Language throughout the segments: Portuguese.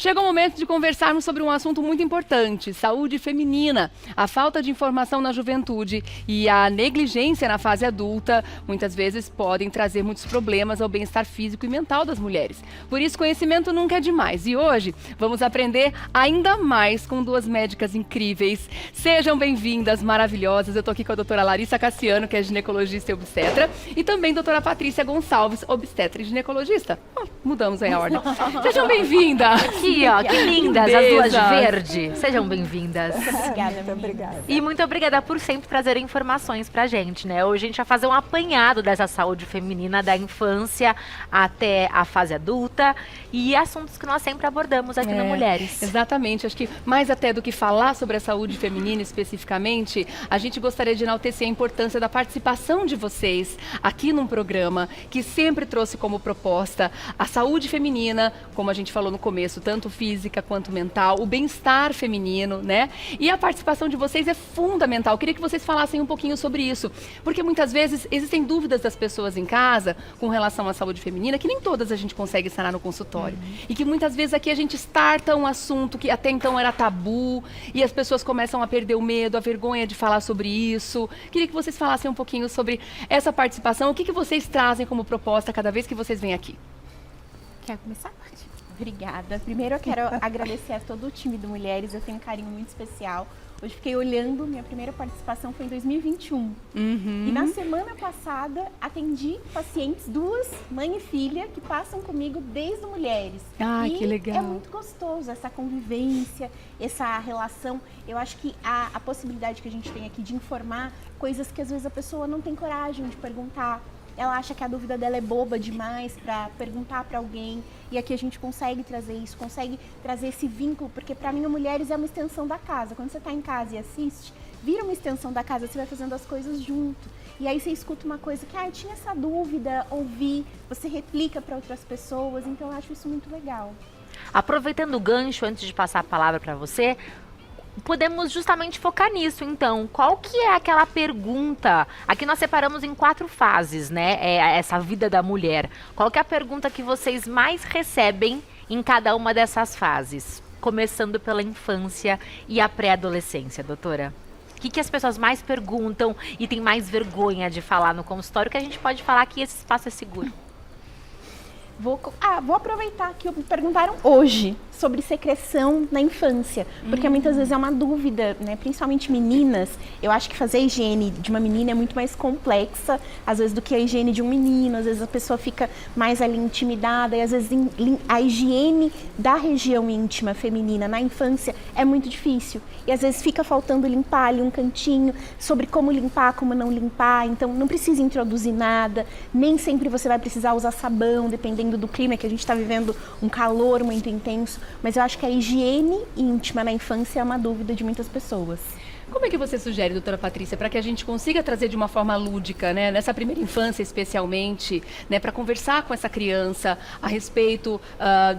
Chegou o momento de conversarmos sobre um assunto muito importante, saúde feminina. A falta de informação na juventude e a negligência na fase adulta, muitas vezes podem trazer muitos problemas ao bem-estar físico e mental das mulheres. Por isso, conhecimento nunca é demais. E hoje, vamos aprender ainda mais com duas médicas incríveis. Sejam bem-vindas, maravilhosas. Eu estou aqui com a doutora Larissa Cassiano, que é ginecologista e obstetra, e também a doutora Patrícia Gonçalves, obstetra e ginecologista. Mudamos aí a ordem. Sejam bem-vindas. Aqui, ó, que lindas, as duas de verde. Sejam bem-vindas. Obrigada, muito obrigada. E muito obrigada por sempre trazer informações pra gente, né? Hoje a gente vai fazer um apanhado dessa saúde feminina da infância até a fase adulta e assuntos que nós sempre abordamos aqui no Mulheres. Exatamente, acho que mais até do que falar sobre a saúde feminina especificamente, a gente gostaria de enaltecer a importância da participação de vocês aqui num programa que sempre trouxe como proposta a saúde feminina, como a gente falou no começo, tanto física quanto mental, o bem-estar feminino, né? E a participação de vocês é fundamental. Eu queria que vocês falassem um pouquinho sobre isso, porque muitas vezes existem dúvidas das pessoas em casa com relação à saúde feminina, que nem todas a gente consegue sanar no consultório. E que muitas vezes aqui a gente starta um assunto que até então era tabu e as pessoas começam a perder o medo, a vergonha de falar sobre isso. Queria que vocês falassem um pouquinho sobre essa participação, o que vocês trazem como proposta cada vez que vocês vêm aqui. Quer começar? Obrigada. Primeiro eu quero agradecer a todo o time do Mulheres, eu tenho um carinho muito especial. Hoje fiquei olhando, minha primeira participação foi em 2021. E na semana passada atendi pacientes, duas, mãe e filha, que passam comigo desde o Mulheres. Ai, que legal. É muito gostoso essa convivência, essa relação. Eu acho que a possibilidade que a gente tem aqui de informar coisas que às vezes a pessoa não tem coragem de perguntar. Ela acha que a dúvida dela é boba demais para perguntar para alguém. E aqui a gente consegue trazer isso, consegue trazer esse vínculo, porque para mim a Mulheres é uma extensão da casa. Quando você está em casa e assiste, vira uma extensão da casa, você vai fazendo as coisas junto. E aí você escuta uma coisa que, eu tinha essa dúvida, ouvi, você replica para outras pessoas, então eu acho isso muito legal. Aproveitando o gancho, antes de passar a palavra para você, podemos justamente focar nisso, então. Qual que é aquela pergunta? Aqui nós separamos em 4 fases, né? Essa vida da mulher. Qual que é a pergunta que vocês mais recebem em cada uma dessas fases? Começando pela infância e a pré-adolescência, doutora. O que as pessoas mais perguntam e tem mais vergonha de falar no consultório, que a gente pode falar que esse espaço é seguro? Vou aproveitar que me perguntaram hoje sobre secreção na infância, porque muitas vezes é uma dúvida, né? Principalmente meninas. Eu acho que fazer a higiene de uma menina é muito mais complexa, às vezes, do que a higiene de um menino. Às vezes a pessoa fica mais ali intimidada e às vezes a higiene da região íntima feminina na infância é muito difícil. E às vezes fica faltando limpar ali um cantinho, sobre como limpar, como não limpar. Então não precisa introduzir nada, nem sempre você vai precisar usar sabão, dependendo do clima, que a gente está vivendo um calor muito intenso. Mas eu acho que a higiene íntima na infância é uma dúvida de muitas pessoas. Como é que você sugere, doutora Patrícia, para que a gente consiga trazer de uma forma lúdica, né, nessa primeira infância especialmente, né, para conversar com essa criança a respeito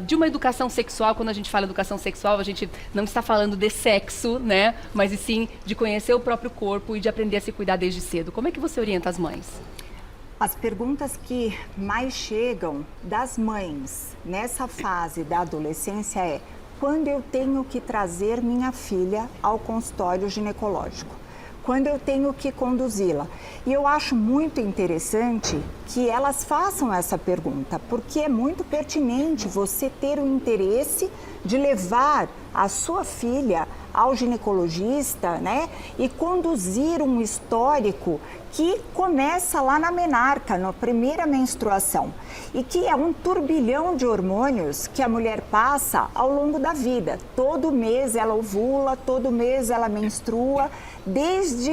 de uma educação sexual? Quando a gente fala educação sexual, a gente não está falando de sexo, né, mas e sim de conhecer o próprio corpo e de aprender a se cuidar desde cedo. Como é que você orienta as mães? As perguntas que mais chegam das mães nessa fase da adolescência é: quando eu tenho que trazer minha filha ao consultório ginecológico? Quando eu tenho que conduzi-la? E eu acho muito interessante que elas façam essa pergunta, porque é muito pertinente você ter o interesse de levar a sua filha ao ginecologista, né? E conduzir um histórico que começa lá na menarca, na primeira menstruação, e que é um turbilhão de hormônios que a mulher passa ao longo da vida. Todo mês ela ovula, todo mês ela menstrua, desde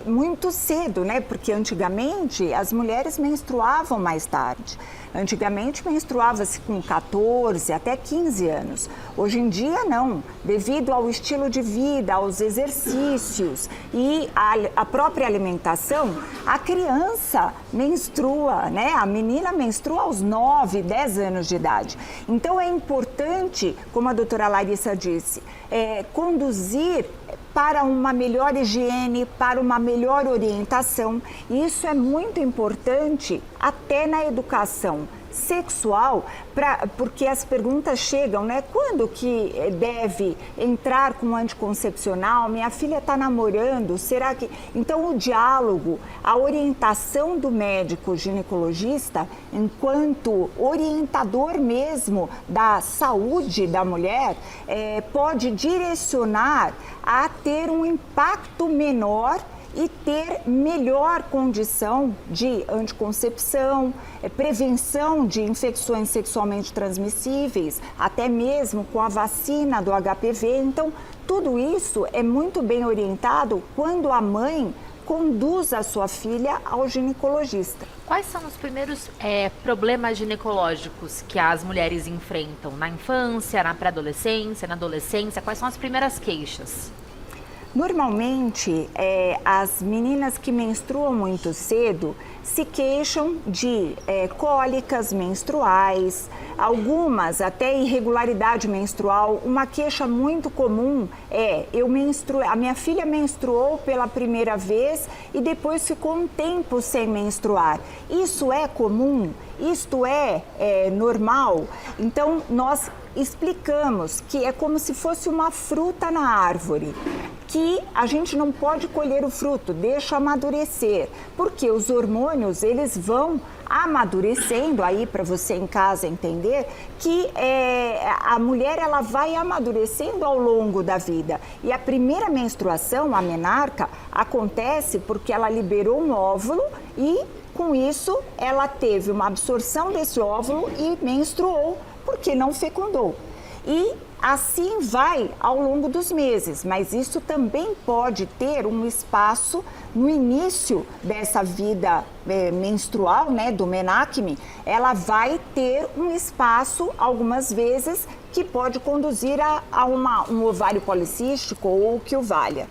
muito cedo, né? Porque antigamente as mulheres menstruavam mais tarde. Antigamente menstruava-se com 14 até 15 anos. Hoje em dia não, devido ao estilo de vida, aos exercícios e a própria alimentação, a criança menstrua, né? A menina menstrua aos 9, 10 anos de idade. Então é importante, como a doutora Larissa disse, conduzir para uma melhor higiene, para uma melhor orientação. E isso é muito importante até na educação sexual, porque as perguntas chegam, né? Quando que deve entrar com anticoncepcional? Minha filha está namorando, será que... Então, o diálogo, a orientação do médico ginecologista, enquanto orientador mesmo da saúde da mulher, pode direcionar a ter um impacto menor e ter melhor condição de anticoncepção, prevenção de infecções sexualmente transmissíveis, até mesmo com a vacina do HPV. Então, tudo isso é muito bem orientado quando a mãe conduz a sua filha ao ginecologista. Quais são os primeiros problemas ginecológicos que as mulheres enfrentam na infância, na pré-adolescência, na adolescência? Quais são as primeiras queixas? Normalmente, as meninas que menstruam muito cedo se queixam de cólicas menstruais, algumas até irregularidade menstrual. Uma queixa muito comum a minha filha menstruou pela primeira vez e depois ficou um tempo sem menstruar. Isso é comum? Isto é normal? Então, nós explicamos que é como se fosse uma fruta na árvore, que a gente não pode colher o fruto, deixa amadurecer, porque os hormônios, eles vão amadurecendo, aí para você em casa entender, que a mulher ela vai amadurecendo ao longo da vida. E a primeira menstruação, a menarca, acontece porque ela liberou um óvulo e, com isso, ela teve uma absorção desse óvulo e menstruou, porque não fecundou. E assim vai ao longo dos meses, mas isso também pode ter um espaço no início dessa vida menstrual, né, do menacme. Ela vai ter um espaço, algumas vezes, que pode conduzir a um ovário policístico ou que o valha.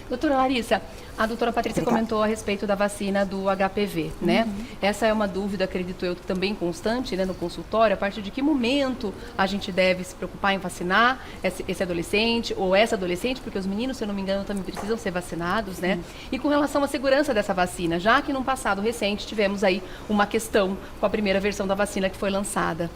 Doutora Larissa, a doutora Patrícia comentou a respeito da vacina do HPV, né? Essa é uma dúvida, acredito eu, também constante, né, no consultório, a partir de que momento a gente deve se preocupar em vacinar esse adolescente ou essa adolescente, porque os meninos, se eu não me engano, também precisam ser vacinados, né? E com relação à segurança dessa vacina, já que num passado recente tivemos aí uma questão com a primeira versão da vacina que foi lançada.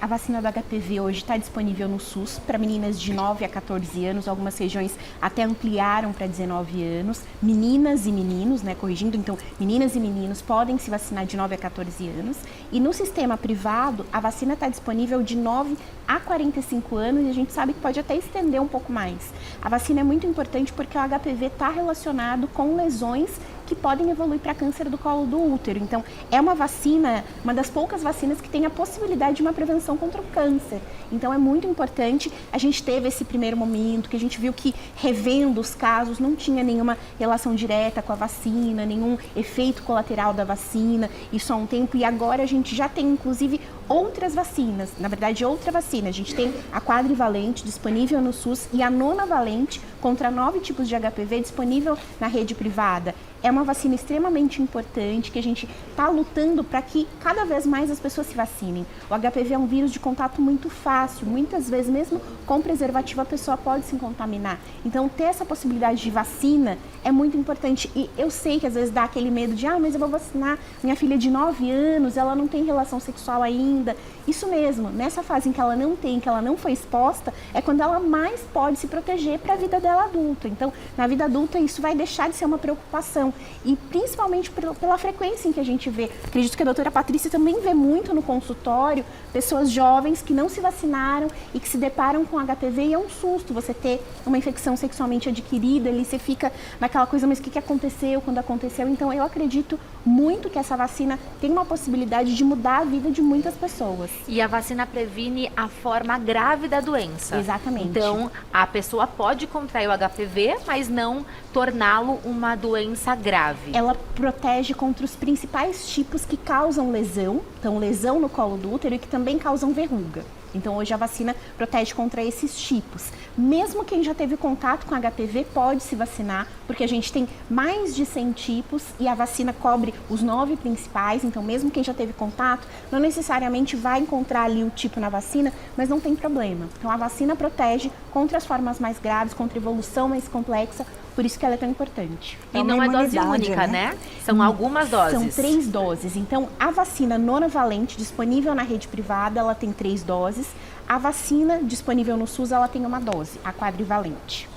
A vacina do HPV hoje está disponível no SUS para meninas de 9 a 14 anos, algumas regiões até ampliaram para 19 anos, meninas e meninos, né, corrigindo, então meninas e meninos podem se vacinar de 9 a 14 anos, e no sistema privado a vacina está disponível de 9 a 45 anos e a gente sabe que pode até estender um pouco mais. A vacina é muito importante porque o HPV está relacionado com lesões que podem evoluir para câncer do colo do útero. Então, é uma vacina, uma das poucas vacinas que tem a possibilidade de uma prevenção contra o câncer. Então, é muito importante. A gente teve esse primeiro momento que a gente viu que, revendo os casos, não tinha nenhuma relação direta com a vacina, nenhum efeito colateral da vacina, isso há um tempo. E agora a gente já tem, inclusive, outras vacinas. Na verdade, outra vacina. A gente tem a quadrivalente disponível no SUS e a nonavalente contra 9 tipos de HPV disponível na rede privada. É uma vacina extremamente importante que a gente está lutando para que cada vez mais as pessoas se vacinem. O HPV é um vírus de contato muito fácil, muitas vezes mesmo com preservativo a pessoa pode se contaminar. Então ter essa possibilidade de vacina é muito importante e eu sei que às vezes dá aquele medo de mas eu vou vacinar minha filha de 9 anos, ela não tem relação sexual ainda. Isso mesmo, nessa fase em que ela não tem, que ela não foi exposta, é quando ela mais pode se proteger para a vida dela adulta. Então, na vida adulta isso vai deixar de ser uma preocupação. E principalmente pela frequência em que a gente vê. Acredito que a doutora Patrícia também vê muito no consultório pessoas jovens que não se vacinaram e que se deparam com HPV e é um susto você ter uma infecção sexualmente adquirida, ali você fica naquela coisa, mas o que aconteceu, quando aconteceu? Então eu acredito muito que essa vacina tem uma possibilidade de mudar a vida de muitas pessoas. E a vacina previne a forma grave da doença. Exatamente. Então a pessoa pode contrair o HPV, mas não torná-lo uma doença grave. Ela protege contra os principais tipos que causam lesão, então lesão no colo do útero e que também causam verruga. Então hoje a vacina protege contra esses tipos. Mesmo quem já teve contato com HPV pode se vacinar, porque a gente tem mais de 100 tipos e a vacina cobre os 9 principais, então mesmo quem já teve contato, não necessariamente vai encontrar ali o tipo na vacina, mas não tem problema. Então a vacina protege contra as formas mais graves, contra a evolução mais complexa, Por isso que ela é tão importante. E É uma não é dose imunidade, única, né? São algumas doses. São 3 doses. Então, a vacina nonavalente, disponível na rede privada, ela tem 3 doses. A vacina disponível no SUS, ela tem uma dose, a quadrivalente.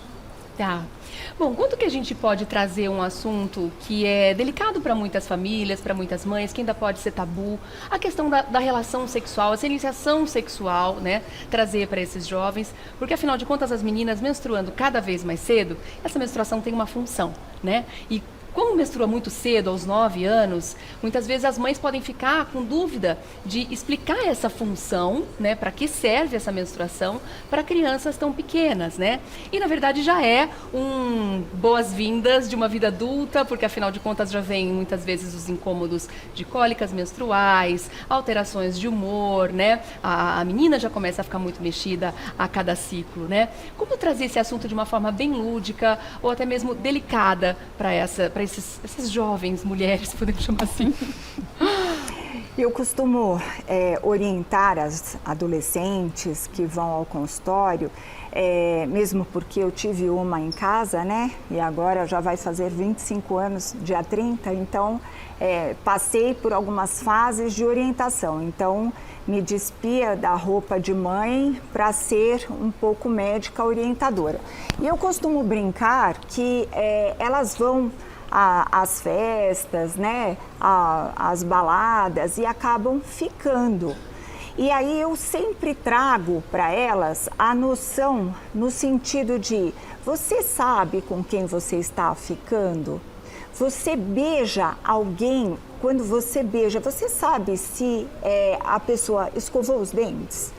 Tá. Bom, quanto que a gente pode trazer um assunto que é delicado para muitas famílias, para muitas mães, que ainda pode ser tabu, a questão da relação sexual, essa iniciação sexual, né? Trazer para esses jovens, porque afinal de contas as meninas menstruando cada vez mais cedo, essa menstruação tem uma função, né? E como menstrua muito cedo, aos 9 anos, muitas vezes as mães podem ficar com dúvida de explicar essa função, né? Para que serve essa menstruação para crianças tão pequenas, né? E na verdade já é boas-vindas de uma vida adulta, porque afinal de contas já vem muitas vezes os incômodos de cólicas menstruais, alterações de humor, né? A menina já começa a ficar muito mexida a cada ciclo, né? Como trazer esse assunto de uma forma bem lúdica ou até mesmo delicada para essas jovens mulheres, podemos chamar assim? Eu costumo orientar as adolescentes que vão ao consultório, mesmo porque eu tive uma em casa, né? E agora já vai fazer 25 anos, dia 30, então passei por algumas fases de orientação. Então, me despia da roupa de mãe para ser um pouco médica orientadora. E eu costumo brincar que elas vão às festas, né, às baladas e acabam ficando. E aí eu sempre trago para elas a noção no sentido de: você sabe com quem você está ficando? Você beija alguém, quando você beija, você sabe se a pessoa escovou os dentes?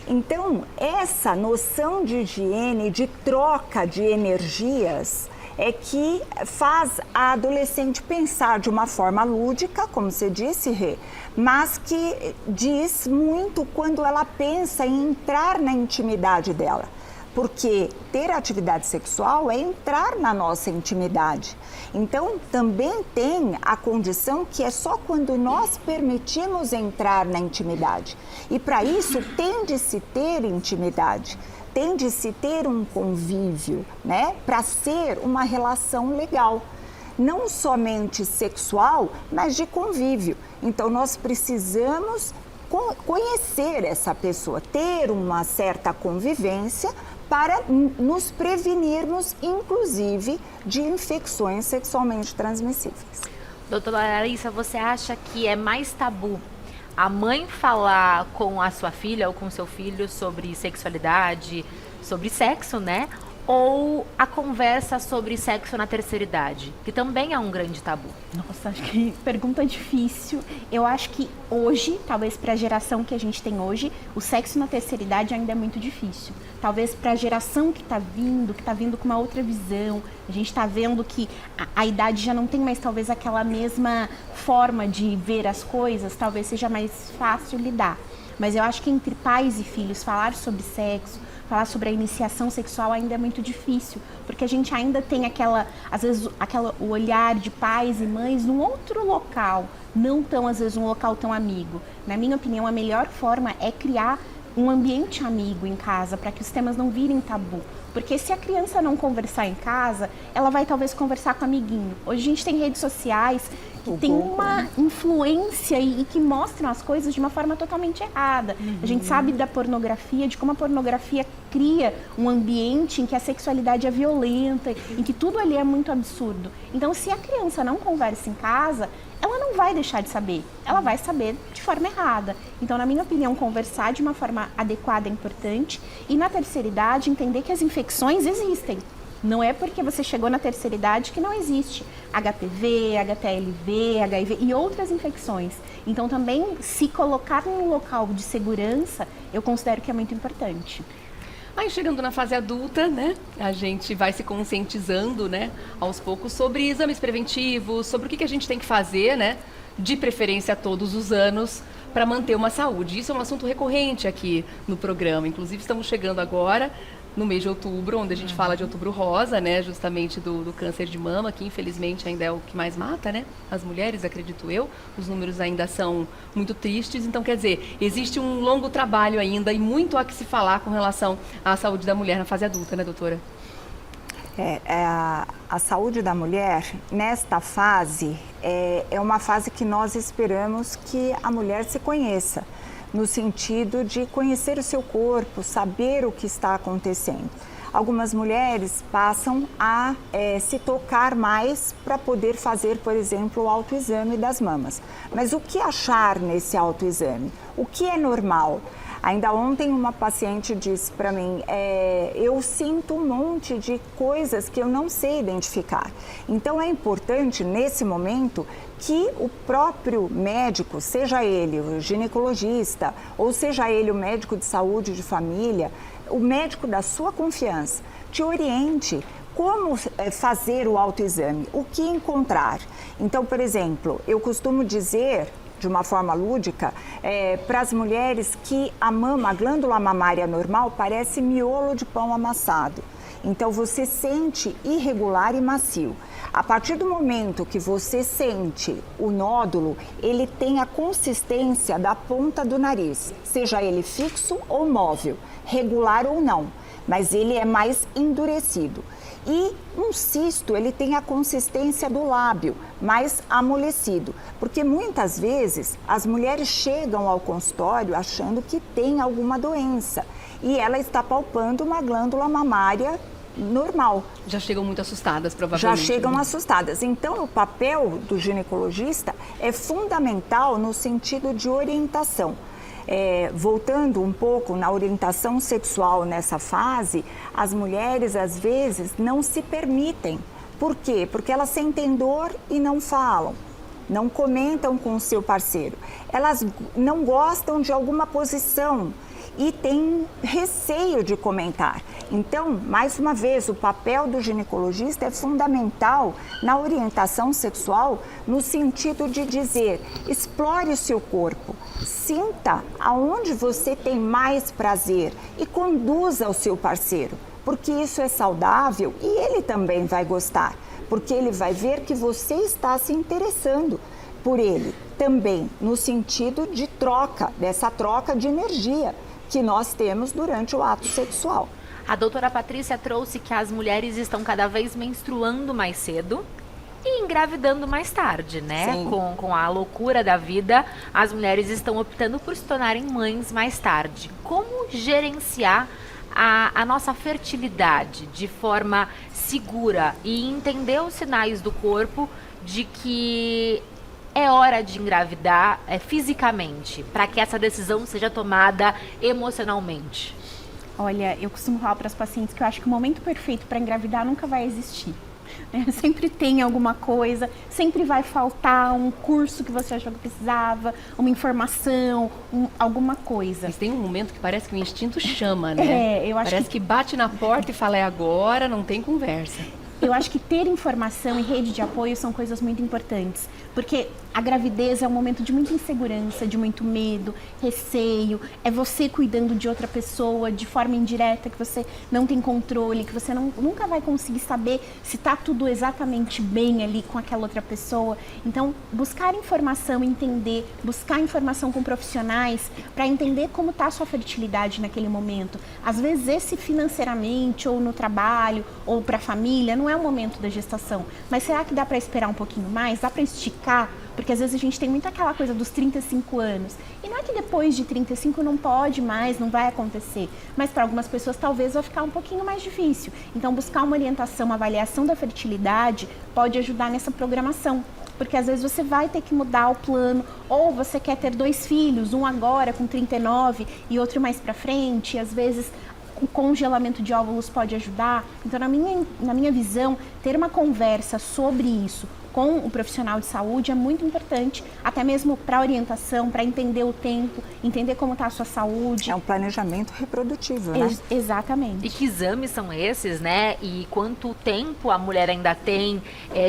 Então, essa noção de higiene, de troca de energias, é que faz a adolescente pensar de uma forma lúdica, como você disse, Rê, mas que diz muito quando ela pensa em entrar na intimidade dela. Porque ter atividade sexual é entrar na nossa intimidade. Então, também tem a condição que é só quando nós permitimos entrar na intimidade. E para isso, tem de se ter intimidade. Tem de se ter um convívio, né? Para ser uma relação legal. Não somente sexual, mas de convívio. Então, nós precisamos conhecer essa pessoa, ter uma certa convivência para nos prevenirmos, inclusive, de infecções sexualmente transmissíveis. Doutora Larissa, você acha que é mais tabu a mãe falar com a sua filha ou com seu filho sobre sexualidade, sobre sexo, né? Ou a conversa sobre sexo na terceira idade, que também é um grande tabu? Nossa, acho que pergunta difícil. Eu acho que hoje, talvez para a geração que a gente tem hoje, o sexo na terceira idade ainda é muito difícil. Talvez para a geração que está vindo com uma outra visão, a gente está vendo que a idade já não tem mais talvez aquela mesma forma de ver as coisas, talvez seja mais fácil lidar. Mas eu acho que entre pais e filhos falar sobre sexo, falar sobre a iniciação sexual ainda é muito difícil, porque a gente ainda tem às vezes, o olhar de pais e mães num outro local, não tão, às vezes, um local tão amigo. Na minha opinião, a melhor forma é criar um ambiente amigo em casa, para que os temas não virem tabu. Porque se a criança não conversar em casa, ela vai talvez conversar com o amiguinho. Hoje a gente tem redes sociais que tem uma influência e que mostram as coisas de uma forma totalmente errada. A gente sabe da pornografia, de como a pornografia cria um ambiente em que a sexualidade é violenta, em que tudo ali é muito absurdo. Então, se a criança não conversa em casa, ela não vai deixar de saber, ela vai saber de forma errada. Então, na minha opinião, conversar de uma forma adequada é importante. E na terceira idade, entender que as infecções existem. Não é porque você chegou na terceira idade que não existe HPV, HTLV, HIV e outras infecções. Então, também se colocar num local de segurança, eu considero que é muito importante. Aí, chegando na fase adulta, né, a gente vai se conscientizando, né, aos poucos sobre exames preventivos, sobre o que a gente tem que fazer, né, de preferência todos os anos, para manter uma saúde. Isso é um assunto recorrente aqui no programa. Inclusive, estamos chegando agora no mês de outubro, onde a gente fala de outubro rosa, né, justamente do câncer de mama, que infelizmente ainda é o que mais mata, né, as mulheres, acredito eu. Os números ainda são muito tristes, então quer dizer, existe um longo trabalho ainda e muito a que se falar com relação à saúde da mulher na fase adulta, né, doutora? A saúde da mulher, nesta fase, é uma fase que nós esperamos que a mulher se conheça, no sentido de conhecer o seu corpo, saber o que está acontecendo. Algumas mulheres passam a se tocar mais para poder fazer, por exemplo, o autoexame das mamas. Mas o que achar nesse autoexame? O que é normal? Ainda ontem uma paciente disse para mim, eu sinto um monte de coisas que eu não sei identificar. Então é importante nesse momento que o próprio médico, seja ele o ginecologista ou seja ele o médico de saúde de família, o médico da sua confiança, te oriente como fazer o autoexame, o que encontrar. Então, por exemplo, eu costumo dizer, de uma forma lúdica, para as mulheres que a mama, a glândula mamária normal, parece miolo de pão amassado. Então, você sente irregular e macio. A partir do momento que você sente o nódulo, ele tem a consistência da ponta do nariz, seja ele fixo ou móvel, regular ou não, mas ele é mais endurecido. E um cisto, ele tem a consistência do lábio, mais amolecido, porque muitas vezes as mulheres chegam ao consultório achando que tem alguma doença e ela está palpando uma glândula mamária normal. Já chegam muito assustadas, provavelmente. Já chegam assustadas. Então, o papel do ginecologista é fundamental no sentido de orientação. Voltando um pouco na orientação sexual nessa fase, as mulheres às vezes não se permitem. Por quê? Porque elas sentem dor e não falam, não comentam com o seu parceiro. Elas não gostam de alguma posição e têm receio de comentar. Então, mais uma vez, o papel do ginecologista é fundamental na orientação sexual, no sentido de dizer, explore o seu corpo, sinta aonde você tem mais prazer e conduza o seu parceiro, porque isso é saudável e ele também vai gostar, porque ele vai ver que você está se interessando por ele, também no sentido de troca, dessa troca de energia que nós temos durante o ato sexual. A doutora Patrícia trouxe que as mulheres estão cada vez menstruando mais cedo e engravidando mais tarde, né? Sim. Com a loucura da vida, as mulheres estão optando por se tornarem mães mais tarde. Como gerenciar a nossa fertilidade de forma segura e entender os sinais do corpo de que é hora de engravidar fisicamente, para que essa decisão seja tomada emocionalmente? Olha, eu costumo falar para as pacientes que eu acho que o momento perfeito para engravidar nunca vai existir. Sempre tem alguma coisa, sempre vai faltar um curso que você achou que precisava, uma informação, alguma coisa. Mas tem um momento que parece que o instinto chama, né? Eu acho parece que bate na porta e fala, é agora, não tem conversa. Eu acho que ter informação e rede de apoio são coisas muito importantes, porque a gravidez é um momento de muita insegurança, de muito medo, receio, é você cuidando de outra pessoa de forma indireta, que você não tem controle, que você nunca vai conseguir saber se está tudo exatamente bem ali com aquela outra pessoa. Então, buscar informação, entender, buscar informação com profissionais para entender como está a sua fertilidade naquele momento. Às vezes, esse financeiramente, ou no trabalho, ou para a família, não é o momento da gestação. Mas será que dá para esperar um pouquinho mais? Dá para esticar? Porque às vezes a gente tem muito aquela coisa dos 35 anos. E não é que depois de 35 não pode mais, não vai acontecer. Mas para algumas pessoas talvez vai ficar um pouquinho mais difícil. Então buscar uma orientação, uma avaliação da fertilidade pode ajudar nessa programação. Porque às vezes você vai ter que mudar o plano, ou você quer ter 2 filhos, um agora com 39 e outro mais para frente, e às vezes o congelamento de óvulos pode ajudar. Então, na minha visão, ter uma conversa sobre isso com o profissional de saúde é muito importante, até mesmo para orientação, para entender o tempo, entender como está a sua saúde. É um planejamento reprodutivo, né? Exatamente. E que exames são esses, né? E quanto tempo a mulher ainda tem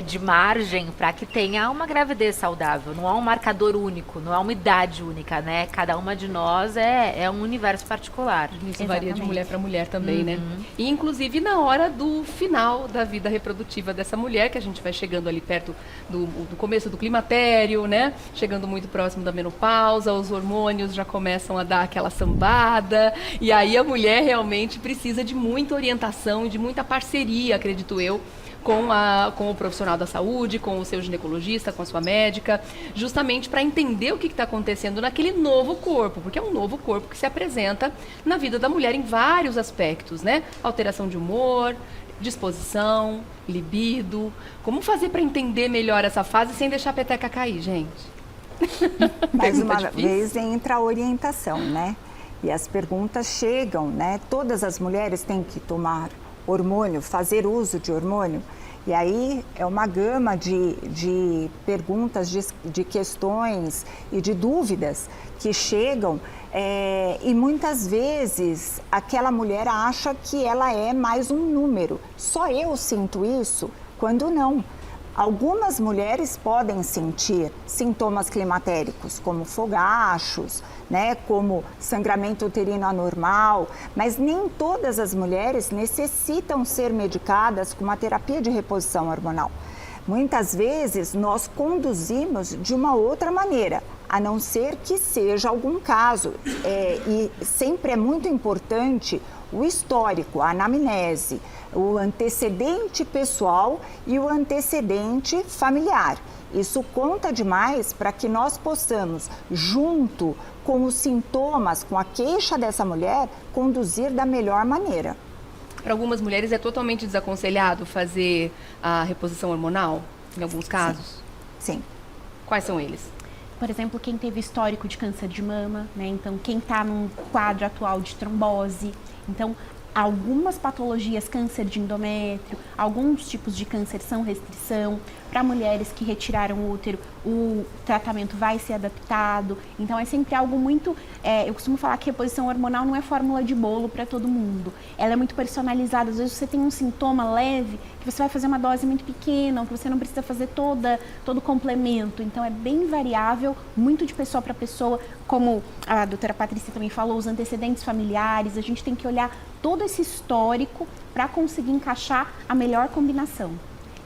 de margem para que tenha uma gravidez saudável? Não é um marcador único, não é uma idade única, né? Cada uma de nós é um universo particular. Isso varia de mulher para mulher também, né? Uhum. E inclusive na hora do final da vida reprodutiva dessa mulher, que a gente vai chegando ali perto do começo do climatério, né? Chegando muito próximo da menopausa, os hormônios já começam a dar aquela sambada, e aí a mulher realmente precisa de muita orientação e de muita parceria, acredito eu, com o profissional da saúde, com o seu ginecologista, com a sua médica, justamente para entender o que está acontecendo naquele novo corpo, porque é um novo corpo que se apresenta na vida da mulher em vários aspectos, né? Alteração de humor, disposição, libido. Como fazer para entender melhor essa fase sem deixar a peteca cair, gente? Mais Pergunta uma difícil. vez entra a orientação, né? E as perguntas chegam, né? Todas as mulheres têm que tomar hormônio, fazer uso de hormônio. E aí é uma gama de perguntas, de questões e de dúvidas que chegam, e muitas vezes aquela mulher acha que ela é mais um número. Só eu sinto isso, quando não. Algumas mulheres podem sentir sintomas climatéricos, como fogachos, né, como sangramento uterino anormal, mas nem todas as mulheres necessitam ser medicadas com uma terapia de reposição hormonal. Muitas vezes nós conduzimos de uma outra maneira, a não ser que seja algum caso. E sempre é muito importante o histórico, a anamnese, o antecedente pessoal e o antecedente familiar. Isso conta demais para que nós possamos, junto com os sintomas, com a queixa dessa mulher, conduzir da melhor maneira. Para algumas mulheres é totalmente desaconselhado fazer a reposição hormonal, em alguns casos. Sim. Quais são eles? Por exemplo, quem teve histórico de câncer de mama, né? Então, quem está num quadro atual de trombose. Então, algumas patologias, câncer de endométrio, alguns tipos de câncer são restrição. Para mulheres que retiraram o útero, o tratamento vai ser adaptado. Então, é sempre algo muito... eu costumo falar que a reposição hormonal não é fórmula de bolo para todo mundo. Ela é muito personalizada. Às vezes, você tem um sintoma leve, que você vai fazer uma dose muito pequena, ou que você não precisa fazer todo o complemento. Então, é bem variável, muito de pessoa para pessoa. Como a doutora Patrícia também falou, os antecedentes familiares. A gente tem que olhar todo esse histórico para conseguir encaixar a melhor combinação.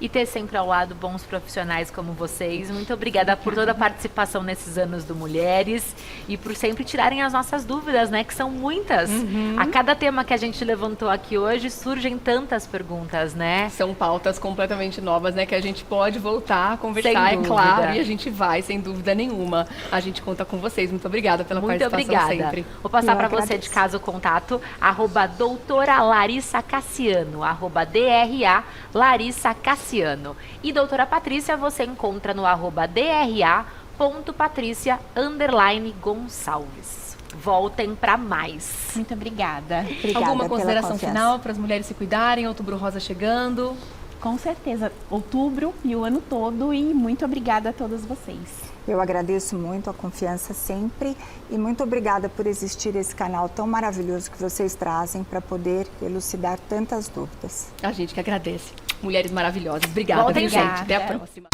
E ter sempre ao lado bons profissionais como vocês. Muito obrigada por toda a participação nesses anos do Mulheres e por sempre tirarem as nossas dúvidas, né? Que são muitas. A cada tema que a gente levantou aqui hoje, surgem tantas perguntas, né? São pautas completamente novas, né? Que a gente pode voltar a conversar, Sem é dúvida. claro, e a gente vai, sem dúvida nenhuma. A gente conta com vocês. Muito obrigada pela Muito participação obrigada. sempre. Vou passar Eu para você agradeço. de casa o contato, @doutora Larissa Cassiano, @DRA Larissa Cassiano. E doutora Patrícia você encontra no @DRA.Patrícia_Gonçalves. Voltem para mais. Muito obrigada. Obrigada Alguma pela consideração confiança. final para as mulheres se cuidarem? Outubro Rosa chegando. Com certeza, outubro e o ano todo, e muito obrigada a todas vocês. Eu agradeço muito a confiança sempre e muito obrigada por existir esse canal tão maravilhoso que vocês trazem para poder elucidar tantas dúvidas. A gente que agradece. Mulheres maravilhosas. Obrigada, Voltem viu, gente? sempre. Até a próxima.